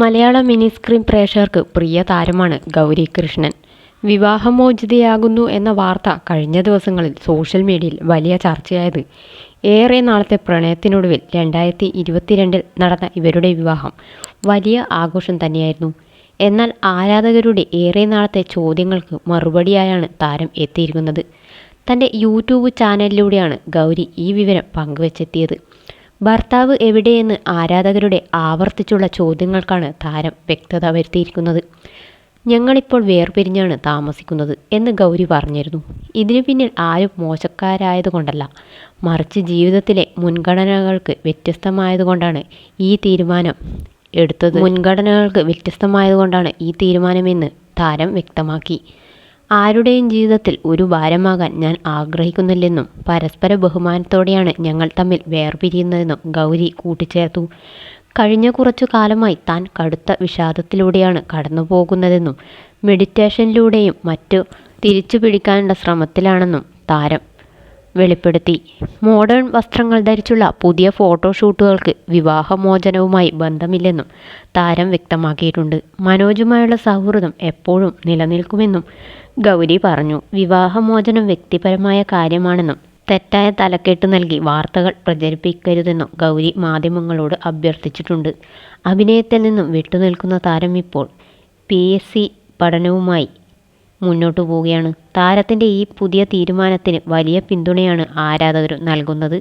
മലയാള mini screen പ്രേക്ഷകർക്ക് പ്രിയ താരമാണ് ഗൗരി കൃഷ്ണൻ. വിവാഹമോചിതയാകുന്നു എന്ന വാർത്ത കഴിഞ്ഞ ദിവസങ്ങളിൽ സോഷ്യൽ മീഡിയയിൽ വലിയ ചർച്ചയായത്. ഏറെ നാളത്തെ പ്രണയത്തിനൊടുവിൽ 2022 നടന്ന ഇവരുടെ വിവാഹം വലിയ ആഘോഷം തന്നെയായിരുന്നു. എന്നാൽ ആരാധകരുടെ ഏറെ നാളത്തെ ചോദ്യങ്ങൾക്ക് മറുപടിയായാണ് താരം എത്തിയിരിക്കുന്നത്. തൻ്റെ യൂട്യൂബ് ചാനലിലൂടെയാണ് ഗൗരി ഈ വിവരം പങ്കുവച്ചെത്തിയത്. ഭർത്താവ് എവിടെയെന്ന് ആരാധകരുടെ ആവർത്തിച്ചുള്ള ചോദ്യങ്ങൾക്കാണ് താരം വ്യക്തത വരുത്തിയിരിക്കുന്നത്. ഞങ്ങളിപ്പോൾ വേർപിരിഞ്ഞാണ് താമസിക്കുന്നത് എന്ന് ഗൗരി പറഞ്ഞിരുന്നു. ഇതിനു പിന്നിൽ ആരും മോശക്കാരായതുകൊണ്ടല്ല, മറിച്ച് ജീവിതത്തിലെ മുൻഗണനകൾക്ക് വ്യത്യസ്തമായതുകൊണ്ടാണ് ഈ തീരുമാനമെന്ന് താരം വ്യക്തമാക്കി. ആരുടെയും ജീവിതത്തിൽ ഒരു ഭാരമാകാൻ ഞാൻ ആഗ്രഹിക്കുന്നില്ലെന്നും പരസ്പര ബഹുമാനത്തോടെയാണ് ഞങ്ങൾ തമ്മിൽ വേർപിരിയുന്നതെന്നും ഗൗരി കൂട്ടിച്ചേർത്തു. കഴിഞ്ഞ കുറച്ചു കാലമായി താൻ കടുത്ത വിഷാദത്തിലൂടെയാണ് കടന്നുപോകുന്നതെന്നും മെഡിറ്റേഷനിലൂടെയും മറ്റു തിരിച്ചു പിടിക്കാനുള്ള ശ്രമത്തിലാണെന്നും താരം വെളിപ്പെടുത്തി. മോഡേൺ വസ്ത്രങ്ങൾ ധരിച്ചുള്ള പുതിയ ഫോട്ടോഷൂട്ടുകൾക്ക് വിവാഹമോചനവുമായി ബന്ധമില്ലെന്നും താരം വ്യക്തമാക്കിയിട്ടുണ്ട്. മനോജുമായുള്ള സൗഹൃദം എപ്പോഴും നിലനിൽക്കുമെന്നും ഗൗരി പറഞ്ഞു. വിവാഹമോചനം വ്യക്തിപരമായ കാര്യമാണെന്നും തെറ്റായ തലക്കെട്ട് നൽകി വാർത്തകൾ പ്രചരിപ്പിക്കരുതെന്നും ഗൗരി മാധ്യമങ്ങളോട് അഭ്യർത്ഥിച്ചിട്ടുണ്ട്. അഭിനയത്തിൽ നിന്നും വിട്ടുനിൽക്കുന്ന താരം ഇപ്പോൾ PSC പഠനവുമായി മുന്നോട്ടു പോവുകയാണ്. താരത്തിൻ്റെ ഈ പുതിയ തീരുമാനത്തിന് വലിയ പിന്തുണയാണ് ആരാധകർ നൽകുന്നത്.